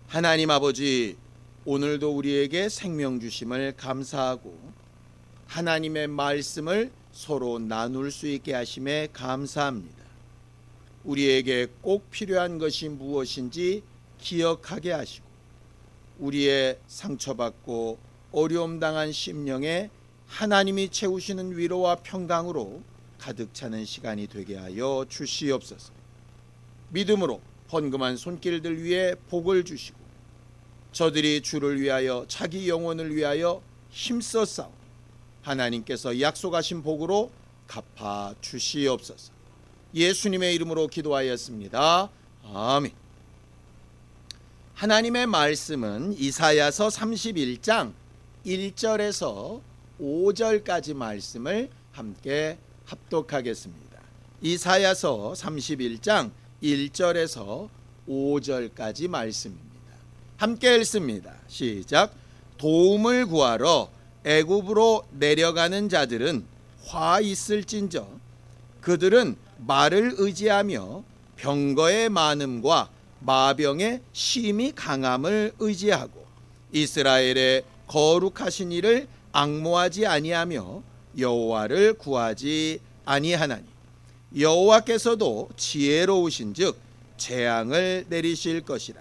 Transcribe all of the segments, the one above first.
하나님 아버지, 오늘도 우리에게 생명 주심을 감사하고 하나님의 말씀을 서로 나눌 수 있게 하심에 감사합니다. 우리에게 꼭 필요한 것이 무엇인지 기억하게 하시고 우리의 상처받고 어려움 당한 심령에 하나님이 채우시는 위로와 평강으로 가득 차는 시간이 되게 하여 주시옵소서. 믿음으로 헌금한 손길들 위에 복을 주시고 저들이 주를 위하여 자기 영혼을 위하여 힘써 싸워 하나님께서 약속하신 복으로 갚아 주시옵소서. 예수님의 이름으로 기도하였습니다. 아멘. 하나님의 말씀은 이사야서 31장 1절에서 5절까지 말씀을 함께 합독하겠습니다. 이사야서 31장 1절에서 5절까지 말씀입니다. 함께 읽습니다. 시작. 도움을 구하러 애굽으로 내려가는 자들은 화 있을진저 그들은 말을 의지하며 병거의 많음과 마병의 심히 강함을 의지하고 이스라엘의 거룩하신 이를 앙모하지 아니하며 여호와를 구하지 아니하나니 여호와께서도 지혜로우신즉 재앙을 내리실 것이라.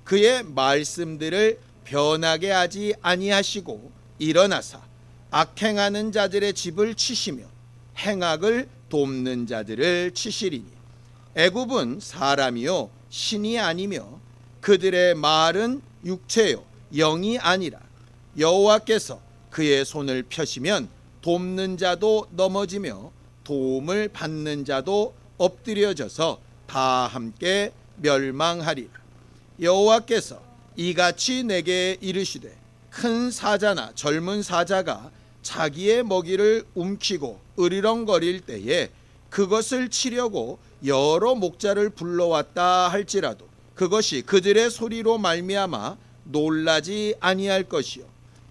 그의 말씀들을 변하게 하지 아니하시고 일어나사 악행하는 자들의 집을 치시며 행악을 돕는 자들을 치시리니 애굽은 사람이요 신이 아니며 그들의 말은 육체요 영이 아니라 여호와께서 그의 손을 펴시면 돕는 자도 넘어지며 도움을 받는 자도 엎드려져서 다 함께 멸망하리라. 여호와께서 이같이 내게 이르시되 큰 사자나 젊은 사자가 자기의 먹이를 움키고 으리렁거릴 때에 그것을 치려고 여러 목자를 불러왔다 할지라도 그것이 그들의 소리로 말미암아 놀라지 아니할 것이요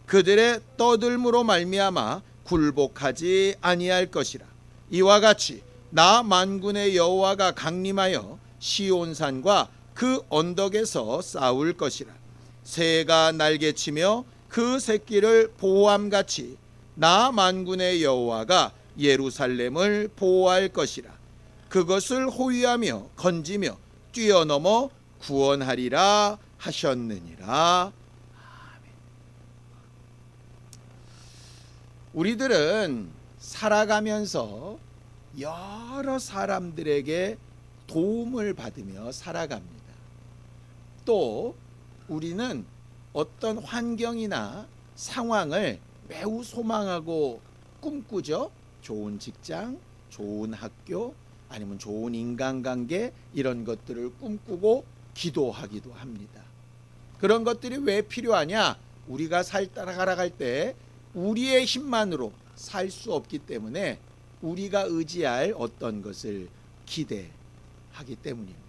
그들의 떠들므로 말미암아 굴복하지 아니할 것이라. 이와 같이 나 만군의 여호와가 강림하여 시온산과 그 언덕에서 싸울 것이라. 새가 날개치며 그 새끼를 보호함같이 나 만군의 여호와가 예루살렘을 보호할 것이라. 그것을 호위하며 건지며 뛰어넘어 구원하리라 하셨느니라. 아멘. 우리들은 살아가면서 여러 사람들에게 도움을 받으며 살아갑니다. 또 우리는 어떤 환경이나 상황을 매우 소망하고 꿈꾸죠. 좋은 직장, 좋은 학교, 아니면 좋은 인간관계, 이런 것들을 꿈꾸고 기도하기도 합니다. 그런 것들이 왜 필요하냐? 우리가 살아갈 때 우리의 힘만으로 살 수 없기 때문에 우리가 의지할 어떤 것을 기대하기 때문입니다.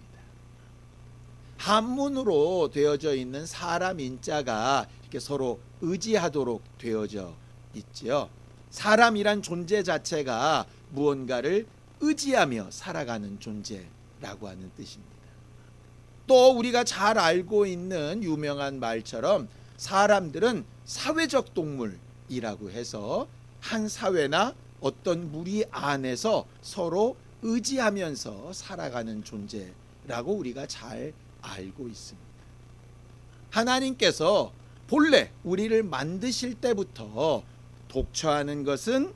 한문으로 되어져 있는 사람 인자가 이렇게 서로 의지하도록 되어져 있지요. 사람이란 존재 자체가 무언가를 의지하며 살아가는 존재라고 하는 뜻입니다. 또 우리가 잘 알고 있는 유명한 말처럼 사람들은 사회적 동물이라고 해서 한 사회나 어떤 무리 안에서 서로 의지하면서 살아가는 존재라고 우리가 잘 알고 있습니다. 하나님께서 본래 우리를 만드실 때부터 독처하는 것은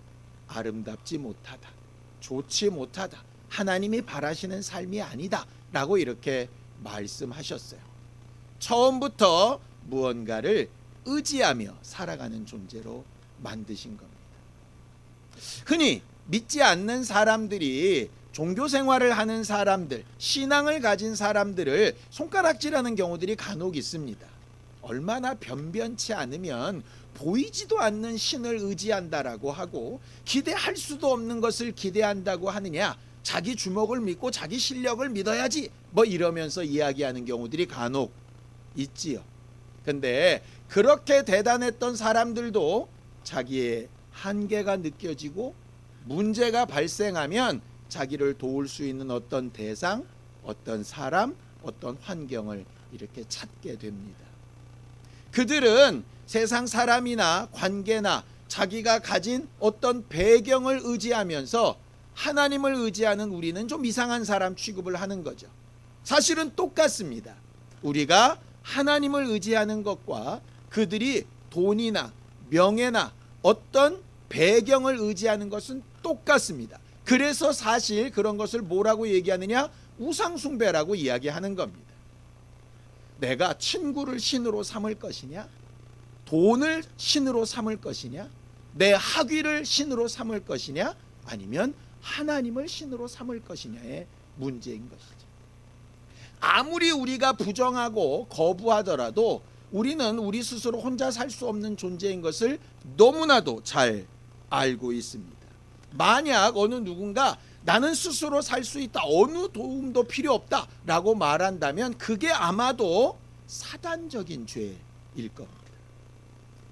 아름답지 못하다, 좋지 못하다, 하나님이 바라시는 삶이 아니다 라고 이렇게 말씀하셨어요. 처음부터 무언가를 의지하며 살아가는 존재로 만드신 겁니다. 흔히 믿지 않는 사람들이 종교 생활을 하는 사람들, 신앙을 가진 사람들을 손가락질하는 경우들이 간혹 있습니다. 얼마나 변변치 않으면 보이지도 않는 신을 의지한다라고 하고 기대할 수도 없는 것을 기대한다고 하느냐, 자기 주먹을 믿고 자기 실력을 믿어야지 뭐 이러면서 이야기하는 경우들이 간혹 있지요. 근데 그렇게 대단했던 사람들도 자기의 한계가 느껴지고 문제가 발생하면 자기를 도울 수 있는 어떤 대상, 어떤 사람, 어떤 환경을 이렇게 찾게 됩니다. 그들은 세상 사람이나 관계나 자기가 가진 어떤 배경을 의지하면서 하나님을 의지하는 우리는 좀 이상한 사람 취급을 하는 거죠. 사실은 똑같습니다. 우리가 하나님을 의지하는 것과 그들이 돈이나 명예나 어떤 배경을 의지하는 것은 똑같습니다. 그래서 사실 그런 것을 뭐라고 얘기하느냐? 우상숭배라고 이야기하는 겁니다. 내가 친구를 신으로 삼을 것이냐? 돈을 신으로 삼을 것이냐? 내 학위를 신으로 삼을 것이냐? 아니면 하나님을 신으로 삼을 것이냐의 문제인 것이죠. 아무리 우리가 부정하고 거부하더라도 우리는 우리 스스로 혼자 살 수 없는 존재인 것을 너무나도 잘 알고 있습니다. 만약 어느 누군가 나는 스스로 살 수 있다, 어느 도움도 필요 없다 라고 말한다면 그게 아마도 사단적인 죄일 겁니다.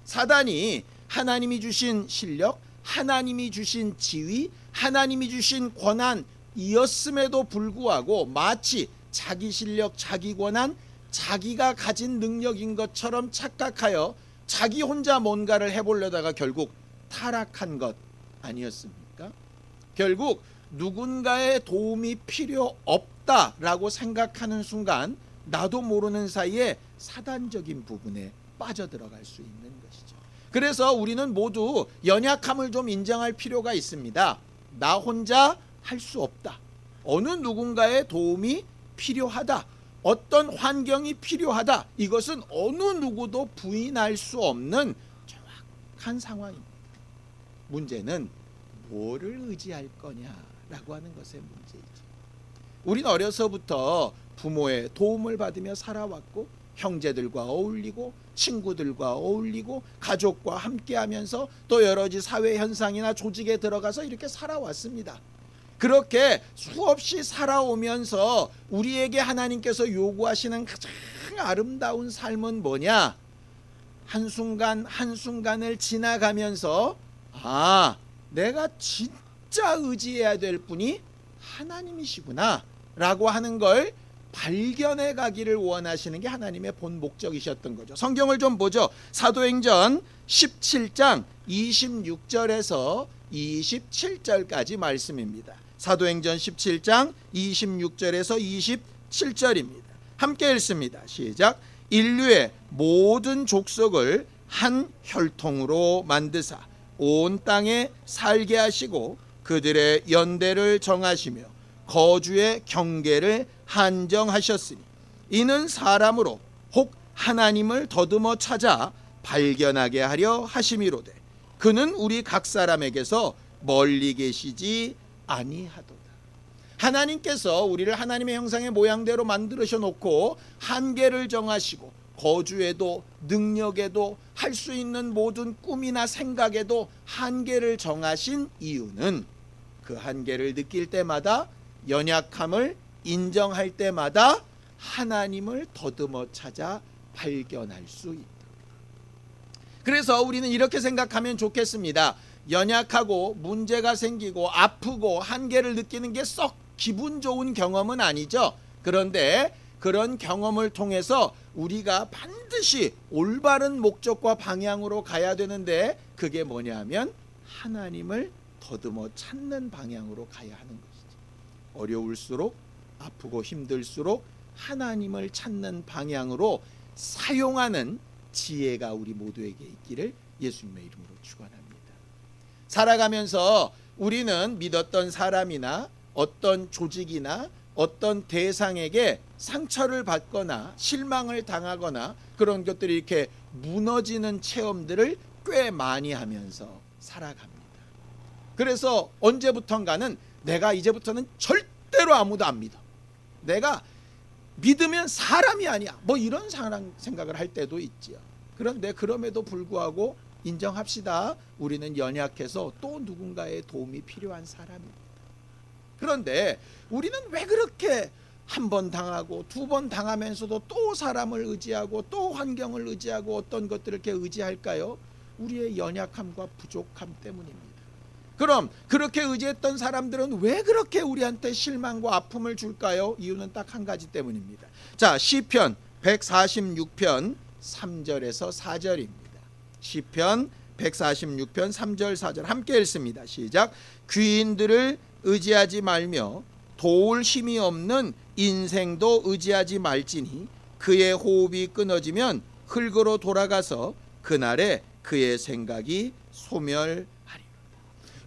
사단이 하나님이 주신 실력, 하나님이 주신 지위, 하나님이 주신 권한이었음에도 불구하고 마치 자기 실력, 자기 권한, 자기가 가진 능력인 것처럼 착각하여 자기 혼자 뭔가를 해보려다가 결국 타락한 것 아니었습니까? 결국 누군가의 도움이 필요 없다라고 생각하는 순간 나도 모르는 사이에 사단적인 부분에 빠져들어갈 수 있는 것이죠. 그래서 우리는 모두 연약함을 좀 인정할 필요가 있습니다. 나 혼자 할 수 없다. 어느 누군가의 도움이 필요하다. 어떤 환경이 필요하다. 이것은 어느 누구도 부인할 수 없는 정확한 상황입니다. 문제는 뭐를 의지할 거냐라고 하는 것의 문제이죠. 우리는 어려서부터 부모의 도움을 받으며 살아왔고 형제들과 어울리고 친구들과 어울리고 가족과 함께하면서 또 여러 가지 사회 현상이나 조직에 들어가서 이렇게 살아왔습니다. 그렇게 수없이 살아오면서 우리에게 하나님께서 요구하시는 가장 아름다운 삶은 뭐냐? 한순간 한순간을 지나가면서 내가 진짜 의지해야 될 분이 하나님이시구나 라고 하는 걸 발견해 가기를 원하시는 게 하나님의 본 목적이셨던 거죠. 성경을 좀 보죠. 사도행전 17장 26절에서 27절까지 말씀입니다. 사도행전 17장 26절에서 27절입니다. 함께 읽습니다. 시작. 인류의 모든 족속을 한 혈통으로 만드사 온 땅에 살게 하시고 그들의 연대를 정하시며 거주의 경계를 한정하셨으니 이는 사람으로 혹 하나님을 더듬어 찾아 발견하게 하려 하심이로되 그는 우리 각 사람에게서 멀리 계시지 아니하도다. 하나님께서 우리를 하나님의 형상의 모양대로 만들으셔 놓고 한계를 정하시고 거주에도 능력에도 할 수 있는 모든 꿈이나 생각에도 한계를 정하신 이유는 그 한계를 느낄 때마다 연약함을 인정할 때마다 하나님을 더듬어 찾아 발견할 수 있다. 그래서 우리는 이렇게 생각하면 좋겠습니다. 연약하고 문제가 생기고 아프고 한계를 느끼는 게 썩 기분 좋은 경험은 아니죠. 그런데 그런 경험을 통해서 우리가 반드시 올바른 목적과 방향으로 가야 되는데 그게 뭐냐 하면 하나님을 더듬어 찾는 방향으로 가야 하는 것이죠. 어려울수록 아프고 힘들수록 하나님을 찾는 방향으로 사용하는 지혜가 우리 모두에게 있기를 예수님의 이름으로 축원합니다. 살아가면서 우리는 믿었던 사람이나 어떤 조직이나 어떤 대상에게 상처를 받거나 실망을 당하거나 그런 것들이 이렇게 무너지는 체험들을 꽤 많이 하면서 살아갑니다. 그래서 언제부턴가는 내가 이제부터는 절대로 아무도 안 믿어. 내가 믿으면 사람이 아니야. 뭐 이런 생각을 할 때도 있지요. 그런데 그럼에도 불구하고 인정합시다. 우리는 연약해서 또 누군가의 도움이 필요한 사람입니다. 그런데 우리는 왜 그렇게 한 번 당하고 두 번 당하면서도 또 사람을 의지하고 또 환경을 의지하고 어떤 것들을 이렇게 의지할까요? 우리의 연약함과 부족함 때문입니다. 그럼 그렇게 의지했던 사람들은 왜 그렇게 우리한테 실망과 아픔을 줄까요? 이유는 딱 한 가지 때문입니다. 자, 시편 146편 3절에서 4절입니다. 시편 146편 3절 4절 함께 읽습니다. 시작. 귀인들을 의지하지 말며 도울 힘이 없는 인생도 의지하지 말지니 그의 호흡이 끊어지면 흙으로 돌아가서 그날에 그의 생각이 소멸하리라.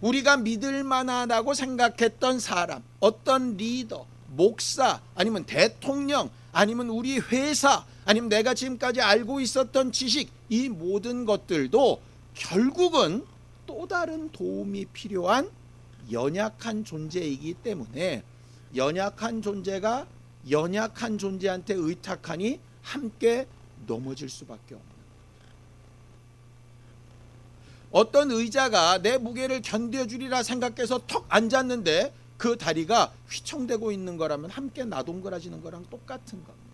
우리가 믿을 만하다고 생각했던 사람, 어떤 리더, 목사, 아니면 대통령, 아니면 우리 회사, 아니면 내가 지금까지 알고 있었던 지식, 이 모든 것들도 결국은 또 다른 도움이 필요한 연약한 존재이기 때문에 연약한 존재가 연약한 존재한테 의탁하니 함께 넘어질 수밖에 없는. 어떤 의자가 내 무게를 견뎌주리라 생각해서 턱 앉았는데 그 다리가 휘청대고 있는 거라면 함께 나동그라지는 거랑 똑같은 겁니다.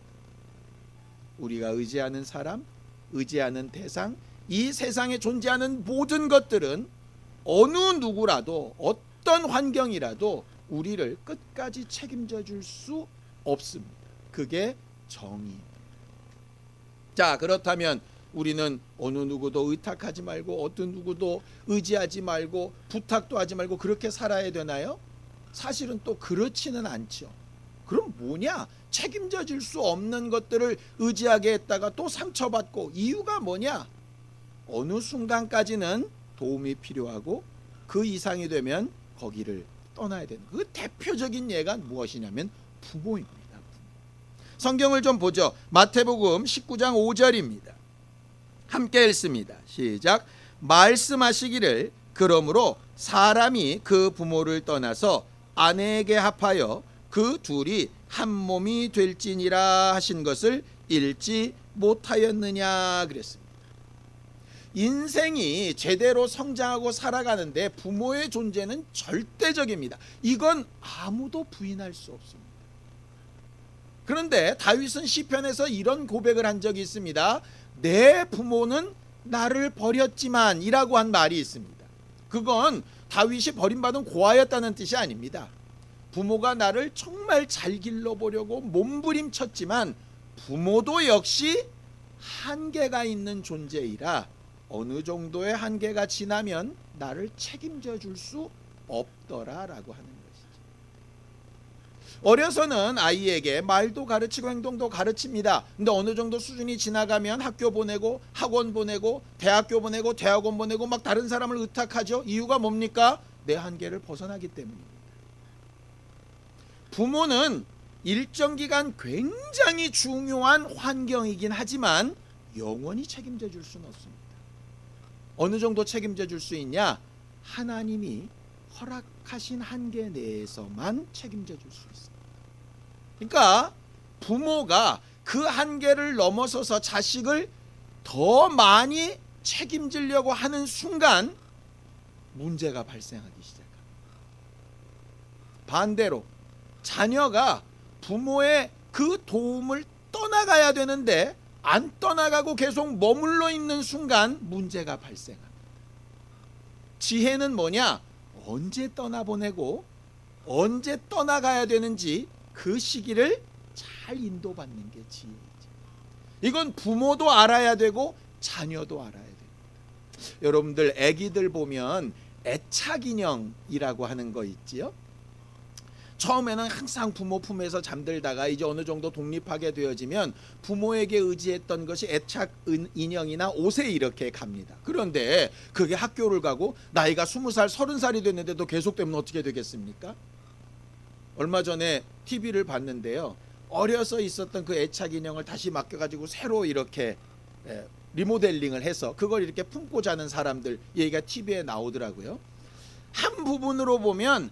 우리가 의지하는 사람, 의지하는 대상, 이 세상에 존재하는 모든 것들은 어느 누구라도 어떤 환경이라도 우리를 끝까지 책임져 줄 수 없습니다. 그게 정의입니다. 자, 그렇다면 우리는 어느 누구도 의탁하지 말고 어떤 누구도 의지하지 말고 부탁도 하지 말고 그렇게 살아야 되나요? 사실은 또 그렇지는 않죠. 그럼 뭐냐? 책임져 줄 수 없는 것들을 의지하게 했다가 또 상처받고, 이유가 뭐냐? 어느 순간까지는 도움이 필요하고 그 이상이 되면 거기를 떠나야 되는, 그 대표적인 예가 무엇이냐면 부모입니다. 성경을 좀 보죠. 마태복음 19장 5절입니다. 함께 읽습니다. 시작. 말씀하시기를 그러므로 사람이 그 부모를 떠나서 아내에게 합하여 그 둘이 한 몸이 될지니라 하신 것을 읽지 못하였느냐 그랬습니다. 인생이 제대로 성장하고 살아가는데 부모의 존재는 절대적입니다. 이건 아무도 부인할 수 없습니다. 그런데 다윗은 시편에서 이런 고백을 한 적이 있습니다. 내 부모는 나를 버렸지만 이라고 한 말이 있습니다. 그건 다윗이 버림받은 고아였다는 뜻이 아닙니다. 부모가 나를 정말 잘 길러보려고 몸부림쳤지만 부모도 역시 한계가 있는 존재이라 어느 정도의 한계가 지나면 나를 책임져 줄 수 없더라라고 하는 것이죠. 어려서는 아이에게 말도 가르치고 행동도 가르칩니다. 근데 어느 정도 수준이 지나가면 학교 보내고 학원 보내고 대학교 보내고 대학원 보내고 막 다른 사람을 의탁하죠. 이유가 뭡니까? 내 한계를 벗어나기 때문입니다. 부모는 일정 기간 굉장히 중요한 환경이긴 하지만 영원히 책임져 줄 수는 없습니다. 어느 정도 책임져 줄 수 있냐? 하나님이 허락하신 한계 내에서만 책임져 줄 수 있습니다. 그러니까 부모가 그 한계를 넘어서서 자식을 더 많이 책임지려고 하는 순간 문제가 발생하기 시작합니다. 반대로 자녀가 부모의 그 도움을 떠나가야 되는데 안 떠나가고 계속 머물러 있는 순간 문제가 발생합니다. 지혜는 뭐냐? 언제 떠나보내고 언제 떠나가야 되는지 그 시기를 잘 인도받는 게 지혜이죠. 이건 부모도 알아야 되고 자녀도 알아야 됩니다. 여러분들 애기들 보면 애착인형이라고 하는 거 있지요? 처음에는 항상 부모 품에서 잠들다가 이제 어느 정도 독립하게 되어지면 부모에게 의지했던 것이 애착 인형이나 옷에 이렇게 갑니다. 그런데 그게 학교를 가고 나이가 20살, 30살이 됐는데도 계속되면 어떻게 되겠습니까? 얼마 전에 TV를 봤는데요. 어려서 있었던 그 애착 인형을 다시 맡겨가지고 새로 이렇게 리모델링을 해서 그걸 이렇게 품고 자는 사람들 얘기가 TV에 나오더라고요. 한 부분으로 보면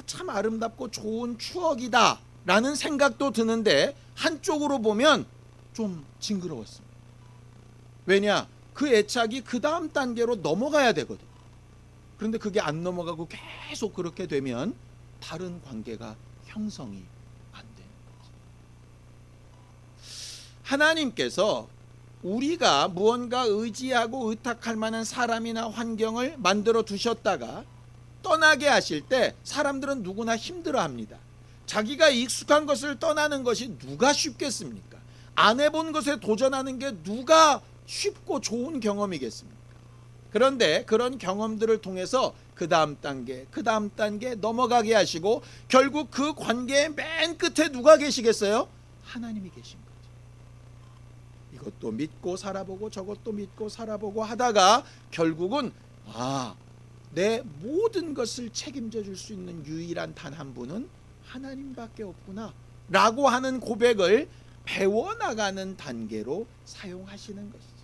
참 아름답고 좋은 추억이다 라는 생각도 드는데 한쪽으로 보면 좀 징그러웠습니다. 왜냐? 그 애착이 그 다음 단계로 넘어가야 되거든. 그런데 그게 안 넘어가고 계속 그렇게 되면 다른 관계가 형성이 안 되는 거죠. 하나님께서 우리가 무언가 의지하고 의탁할 만한 사람이나 환경을 만들어 두셨다가 떠나게 하실 때 사람들은 누구나 힘들어합니다. 자기가 익숙한 것을 떠나는 것이 누가 쉽겠습니까? 안 해본 것에 도전하는 게 누가 쉽고 좋은 경험이겠습니까? 그런데 그런 경험들을 통해서 그 다음 단계 넘어가게 하시고 결국 그 관계의 맨 끝에 누가 계시겠어요? 하나님이 계신 거죠. 이것도 믿고 살아보고 저것도 믿고 살아보고 하다가 결국은 내 모든 것을 책임져 줄 수 있는 유일한 단 한 분은 하나님밖에 없구나 라고 하는 고백을 배워나가는 단계로 사용하시는 것이죠.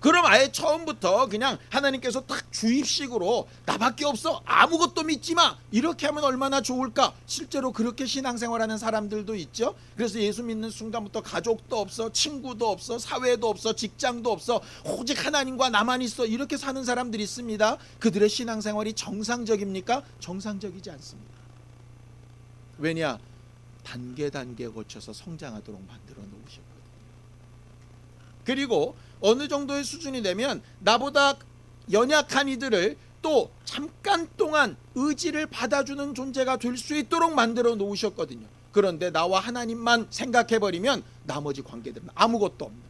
그럼 아예 처음부터 그냥 하나님께서 딱 주입식으로 나밖에 없어 아무것도 믿지 마 이렇게 하면 얼마나 좋을까. 실제로 그렇게 신앙생활하는 사람들도 있죠. 그래서 예수 믿는 순간부터 가족도 없어, 친구도 없어, 사회도 없어, 직장도 없어, 오직 하나님과 나만 있어 이렇게 사는 사람들이 있습니다. 그들의 신앙생활이 정상적입니까? 정상적이지 않습니다. 왜냐? 단계 거쳐서 성장하도록 만들어 놓으셨거든요. 그리고 어느 정도의 수준이 되면 나보다 연약한 이들을 또 잠깐 동안 의지를 받아주는 존재가 될 수 있도록 만들어 놓으셨거든요. 그런데 나와 하나님만 생각해버리면 나머지 관계들은 아무것도 없는,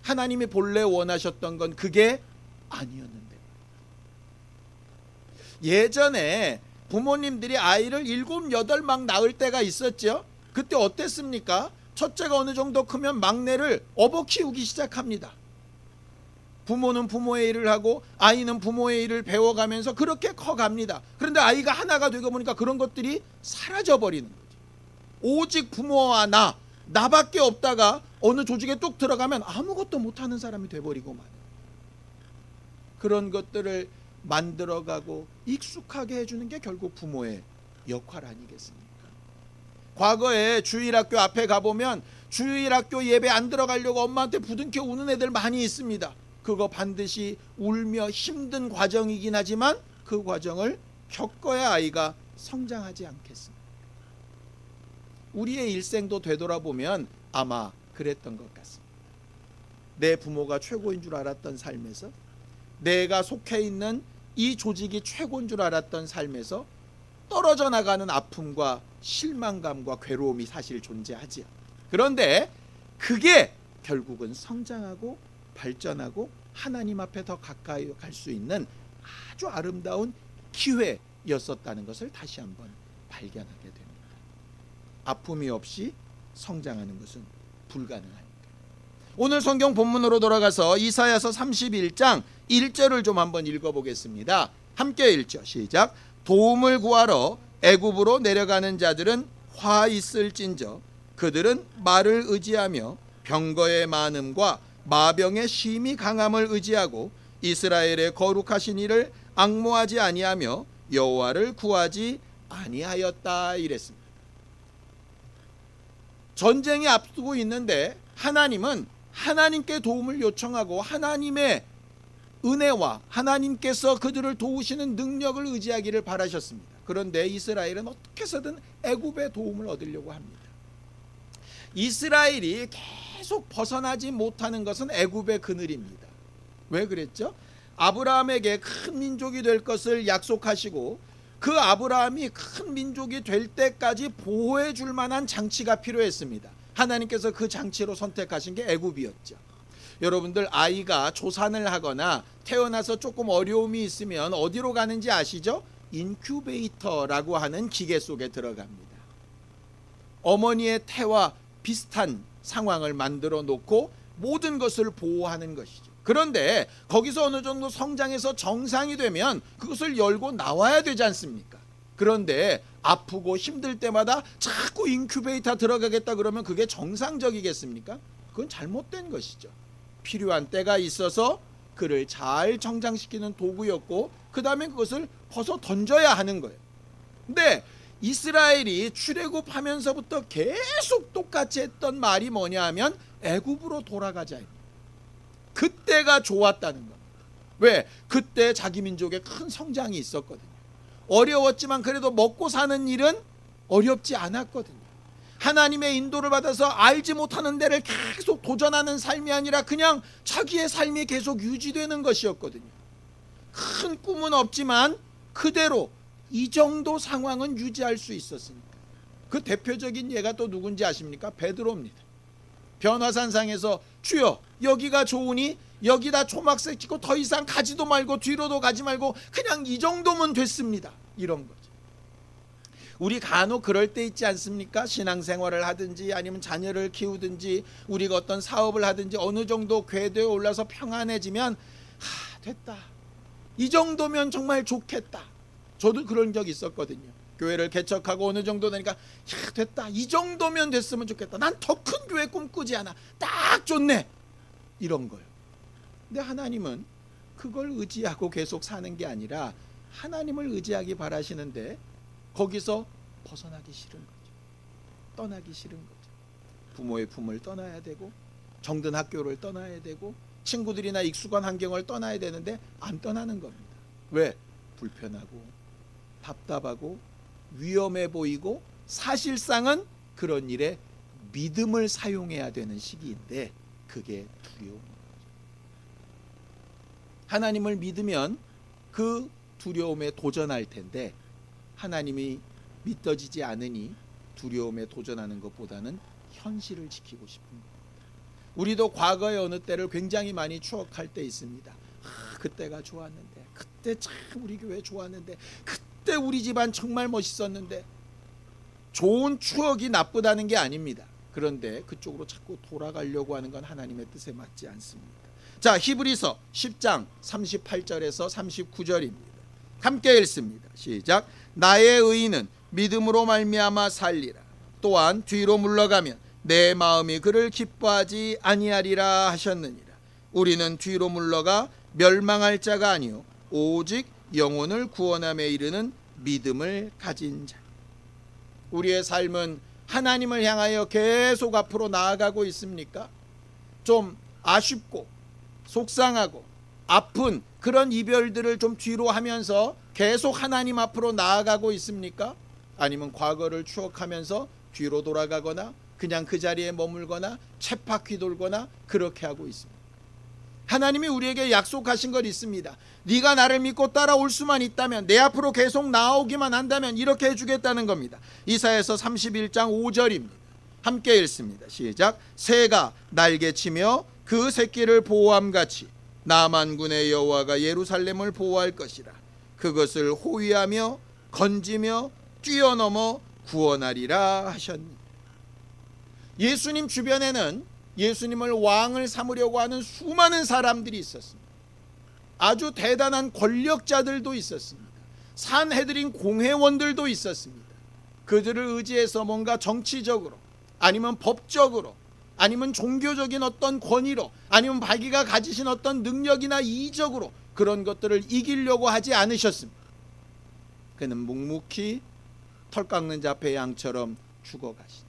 하나님이 본래 원하셨던 건 그게 아니었는데. 예전에 부모님들이 아이를 7, 8 막 낳을 때가 있었죠. 그때 어땠습니까? 첫째가 어느 정도 크면 막내를 업어 키우기 시작합니다. 부모는 부모의 일을 하고 아이는 부모의 일을 배워가면서 그렇게 커갑니다. 그런데 아이가 하나가 되고 보니까 그런 것들이 사라져버리는 거죠. 오직 부모와 나밖에 없다가 어느 조직에 뚝 들어가면 아무것도 못하는 사람이 돼버리고 말이에요. 그런 것들을 만들어가고 익숙하게 해주는 게 결국 부모의 역할 아니겠습니까? 과거에 주일학교 앞에 가보면 주일학교 예배 안 들어가려고 엄마한테 부둥켜 우는 애들 많이 있습니다. 그거 반드시 울며 힘든 과정이긴 하지만 그 과정을 겪어야 아이가 성장하지 않겠습니까? 우리의 일생도 되돌아보면 아마 그랬던 것 같습니다. 내 부모가 최고인 줄 알았던 삶에서, 내가 속해 있는 이 조직이 최고인 줄 알았던 삶에서 떨어져 나가는 아픔과 실망감과 괴로움이 사실 존재하지요. 그런데 그게 결국은 성장하고 발전하고 하나님 앞에 더 가까이 갈 수 있는 아주 아름다운 기회였었다는 것을 다시 한번 발견하게 됩니다. 아픔이 없이 성장하는 것은 불가능합니다. 오늘 성경 본문으로 돌아가서 이사야서 31장 1절을 좀 한번 읽어보겠습니다. 함께 읽죠. 시작. 도움을 구하러 애굽으로 내려가는 자들은 화 있을진저 그들은 말을 의지하며 병거의 많음과 마병의 심히 강함을 의지하고 이스라엘의 거룩하신 이를 앙모하지 아니하며 여호와를 구하지 아니하였다 이랬습니다. 전쟁이 앞두고 있는데 하나님은 하나님께 도움을 요청하고 하나님의 은혜와 하나님께서 그들을 도우시는 능력을 의지하기를 바라셨습니다. 그런데 이스라엘은 어떻게 해서든 애굽의 도움을 얻으려고 합니다. 이스라엘이 계속 벗어나지 못하는 것은 애굽의 그늘입니다. 왜 그랬죠? 아브라함에게 큰 민족이 될 것을 약속하시고 그 아브라함이 큰 민족이 될 때까지 보호해 줄 만한 장치가 필요했습니다. 하나님께서 그 장치로 선택하신 게 애굽이었죠. 여러분들 아이가 조산을 하거나 태어나서 조금 어려움이 있으면 어디로 가는지 아시죠? 인큐베이터라고 하는 기계 속에 들어갑니다. 어머니의 태와 비슷한 상황을 만들어 놓고 모든 것을 보호하는 것이죠. 그런데 거기서 어느 정도 성장해서 정상이 되면 그것을 열고 나와야 되지 않습니까? 그런데 아프고 힘들 때마다 자꾸 인큐베이터 들어가겠다 그러면 그게 정상적이겠습니까? 그건 잘못된 것이죠. 필요한 때가 있어서 그를 잘 성장시키는 도구였고 그 다음에 그것을 벗어 던져야 하는 거예요. 근데 이스라엘이 출애굽하면서부터 계속 똑같이 했던 말이 뭐냐 하면 애굽으로 돌아가자. 그때가 좋았다는 겁니다. 왜? 그때 자기 민족의 큰 성장이 있었거든요. 어려웠지만 그래도 먹고 사는 일은 어렵지 않았거든요. 하나님의 인도를 받아서 알지 못하는 데를 계속 도전하는 삶이 아니라 그냥 자기의 삶이 계속 유지되는 것이었거든요. 큰 꿈은 없지만 그대로 이 정도 상황은 유지할 수 있었으니까. 그 대표적인 예가 또 누군지 아십니까? 베드로입니다. 변화산상에서 주여 여기가 좋으니 여기다 초막색 짓고 더 이상 가지도 말고 뒤로도 가지 말고 그냥 이 정도면 됐습니다. 이런 거죠. 우리 간혹 그럴 때 있지 않습니까? 신앙생활을 하든지 아니면 자녀를 키우든지 우리가 어떤 사업을 하든지 어느 정도 궤도에 올라서 평안해지면 됐다. 이 정도면 정말 좋겠다. 저도 그런 적 있었거든요. 교회를 개척하고 어느 정도 되니까 됐다. 이 정도면 됐으면 좋겠다. 난 더 큰 교회 꿈꾸지 않아. 딱 좋네. 이런 거요. 근데 하나님은 그걸 의지하고 계속 사는 게 아니라 하나님을 의지하기 바라시는데 거기서 벗어나기 싫은 거죠. 떠나기 싫은 거죠. 부모의 품을 떠나야 되고 정든 학교를 떠나야 되고 친구들이나 익숙한 환경을 떠나야 되는데 안 떠나는 겁니다. 왜? 불편하고 답답하고 위험해 보이고 사실상은 그런 일에 믿음을 사용해야 되는 시기인데 그게 두려운 거죠. 하나님을 믿으면 그 두려움에 도전할 텐데 하나님이 믿어지지 않으니 두려움에 도전하는 것보다는 현실을 지키고 싶은 겁니다. 우리도 과거의 어느 때를 굉장히 많이 추억할 때 있습니다. 그때가 좋았는데, 그때 참 우리 교회 좋았는데, 그때 우리 집안 정말 멋있었는데. 좋은 추억이 나쁘다는 게 아닙니다. 그런데 그쪽으로 자꾸 돌아가려고 하는 건 하나님의 뜻에 맞지 않습니다. 자, 히브리서 10장 38절에서 39절입니다. 함께 읽습니다. 시작. 나의 의인은 믿음으로 말미암아 살리라. 또한 뒤로 물러가면 내 마음이 그를 기뻐하지 아니하리라 하셨느니라. 우리는 뒤로 물러가 멸망할 자가 아니요 오직 영혼을 구원함에 이르는 믿음을 가진 자. 우리의 삶은 하나님을 향하여 계속 앞으로 나아가고 있습니까? 좀 아쉽고 속상하고 아픈 그런 이별들을 좀 뒤로 하면서 계속 하나님 앞으로 나아가고 있습니까? 아니면 과거를 추억하면서 뒤로 돌아가거나 그냥 그 자리에 머물거나 쳇바퀴 돌거나 그렇게 하고 있습니다. 하나님이 우리에게 약속하신 것 있습니다. 네가 나를 믿고 따라올 수만 있다면, 내 앞으로 계속 나오기만 한다면 이렇게 해주겠다는 겁니다. 이사야서 31장 5절입니다. 함께 읽습니다. 시작. 새가 날개치며 그 새끼를 보호함같이 나 만군의 여호와가 예루살렘을 보호할 것이라. 그것을 호위하며 건지며 뛰어넘어 구원하리라 하셨니. 예수님 주변에는 예수님을 왕을 삼으려고 하는 수많은 사람들이 있었습니다. 아주 대단한 권력자들도 있었습니다. 산헤드린 공회원들도 있었습니다. 그들을 의지해서 뭔가 정치적으로 아니면 법적으로 아니면 종교적인 어떤 권위로 아니면 자기가 가지신 어떤 능력이나 이적으로 그런 것들을 이기려고 하지 않으셨습니다. 그는 묵묵히 털 깎는 자 배양처럼 죽어가시죠.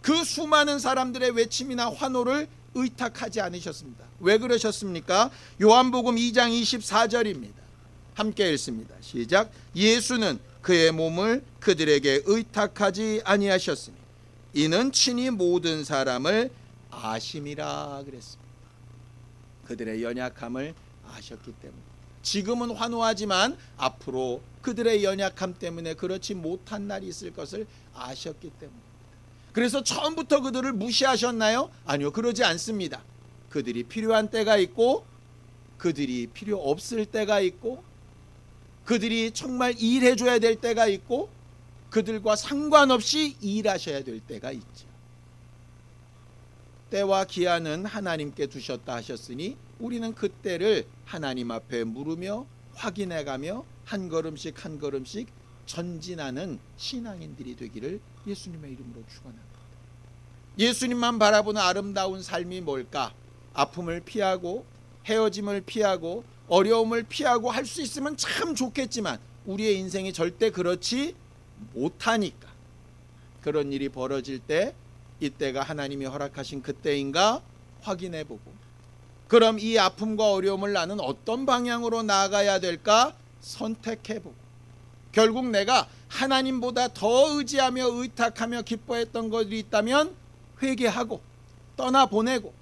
그 수많은 사람들의 외침이나 환호를 의탁하지 않으셨습니다. 왜 그러셨습니까? 요한복음 2장 24절입니다. 함께 읽습니다. 시작. 예수는 그의 몸을 그들에게 의탁하지 아니하셨으니 이는 친히 모든 사람을 아심이라 그랬습니다. 그들의 연약함을 아셨기 때문에. 지금은 환호하지만 앞으로 그들의 연약함 때문에 그렇지 못한 날이 있을 것을 아셨기 때문에. 그래서 처음부터 그들을 무시하셨나요? 아니요, 그러지 않습니다. 그들이 필요한 때가 있고 그들이 필요 없을 때가 있고 그들이 정말 일해줘야 될 때가 있고 그들과 상관없이 일하셔야 될 때가 있죠. 때와 기한은 하나님께 두셨다 하셨으니 우리는 그 때를 하나님 앞에 물으며 확인해가며 한 걸음씩 한 걸음씩 전진하는 신앙인들이 되기를 예수님의 이름으로 축원합니다. 예수님만 바라보는 아름다운 삶이 뭘까? 아픔을 피하고 헤어짐을 피하고 어려움을 피하고 할 수 있으면 참 좋겠지만 우리의 인생이 절대 그렇지 못하니까 그런 일이 벌어질 때 이때가 하나님이 허락하신 그때인가 확인해보고 그럼 이 아픔과 어려움을 나는 어떤 방향으로 나아가야 될까 선택해보고 결국 내가 하나님보다 더 의지하며 의탁하며 기뻐했던 것이 있다면 회개하고 떠나보내고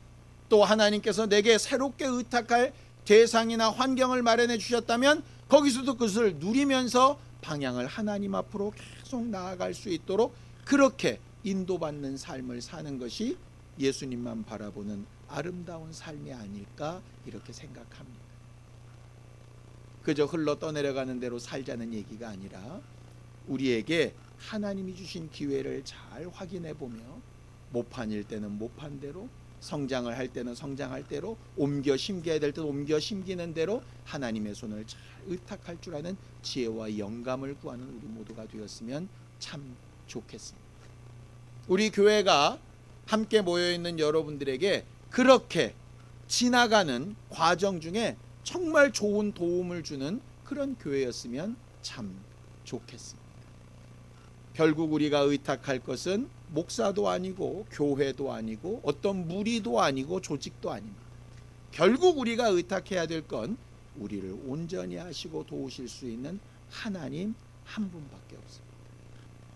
또 하나님께서 내게 새롭게 의탁할 대상이나 환경을 마련해 주셨다면 거기서도 그것을 누리면서 방향을 하나님 앞으로 계속 나아갈 수 있도록 그렇게 인도받는 삶을 사는 것이 예수님만 바라보는 아름다운 삶이 아닐까 이렇게 생각합니다. 그저 흘러 떠내려가는 대로 살자는 얘기가 아니라 우리에게 하나님이 주신 기회를 잘 확인해 보며 모판일 때는 모판대로, 성장을 할 때는 성장할 대로, 옮겨 심겨야 될 때는 옮겨 심기는 대로 하나님의 손을 잘 의탁할 줄 아는 지혜와 영감을 구하는 우리 모두가 되었으면 참 좋겠습니다. 우리 교회가 함께 모여있는 여러분들에게 그렇게 지나가는 과정 중에 정말 좋은 도움을 주는 그런 교회였으면 참 좋겠습니다. 결국 우리가 의탁할 것은 목사도 아니고 교회도 아니고 어떤 무리도 아니고 조직도 아닙니다. 결국 우리가 의탁해야 될 건 우리를 온전히 하시고 도우실 수 있는 하나님 한 분밖에 없습니다.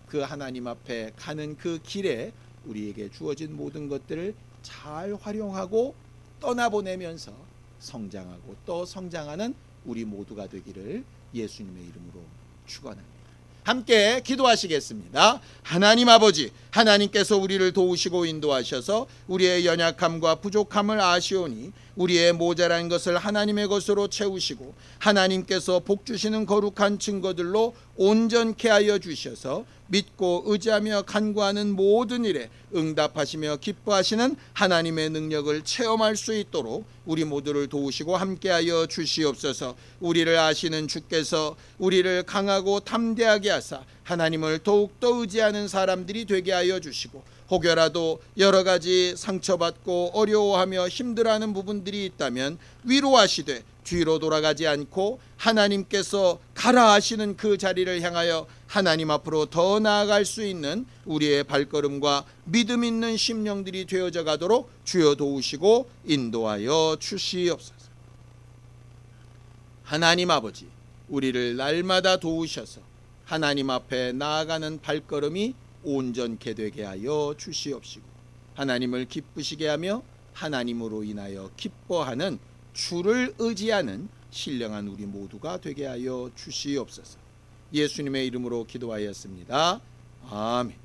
그 하나님 앞에 가는 그 길에 우리에게 주어진 모든 것들을 잘 활용하고 떠나보내면서 성장하고 또 성장하는 우리 모두가 되기를 예수님의 이름으로 축원합니다. 함께 기도하시겠습니다. 하나님 아버지, 하나님께서 우리를 도우시고 인도하셔서 우리의 연약함과 부족함을 아시오니 우리의 모자란 것을 하나님의 것으로 채우시고 하나님께서 복 주시는 거룩한 증거들로 온전케 하여 주셔서 믿고 의지하며 간구하는 모든 일에 응답하시며 기뻐하시는 하나님의 능력을 체험할 수 있도록 우리 모두를 도우시고 함께하여 주시옵소서. 우리를 아시는 주께서 우리를 강하고 담대하게 하사 하나님을 더욱더 의지하는 사람들이 되게 하여 주시고 혹여라도 여러 가지 상처받고 어려워하며 힘들어하는 부분들이 있다면 위로하시되 뒤로 돌아가지 않고 하나님께서 가라 하시는 그 자리를 향하여 하나님 앞으로 더 나아갈 수 있는 우리의 발걸음과 믿음 있는 심령들이 되어져 가도록 주여 도우시고 인도하여 주시옵소서. 하나님 아버지, 우리를 날마다 도우셔서 하나님 앞에 나아가는 발걸음이 온전케 되게 하여 주시옵시고 하나님을 기쁘시게 하며 하나님으로 인하여 기뻐하는 주를 의지하는 신령한 우리 모두가 되게 하여 주시옵소서. 예수님의 이름으로 기도하였습니다. 아멘.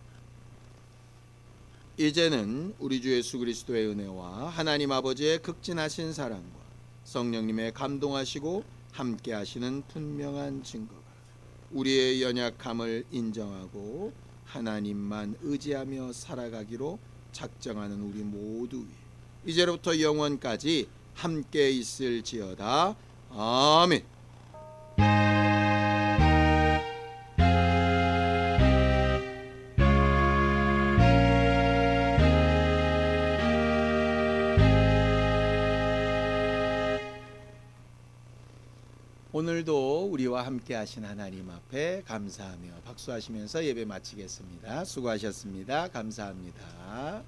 이제는 우리 주 예수 그리스도의 은혜와 하나님 아버지의 극진하신 사랑과 성령님의 감동하시고 함께 하시는 분명한 증거가 우리의 연약함을 인정하고 하나님만 의지하며 살아가기로 작정하는 우리 모두 위에 이제로부터 영원까지 함께 있을지어다. 아멘. 오늘도 우리와 함께 하신 하나님 앞에 감사하며 박수하시면서 예배 마치겠습니다. 수고하셨습니다. 감사합니다.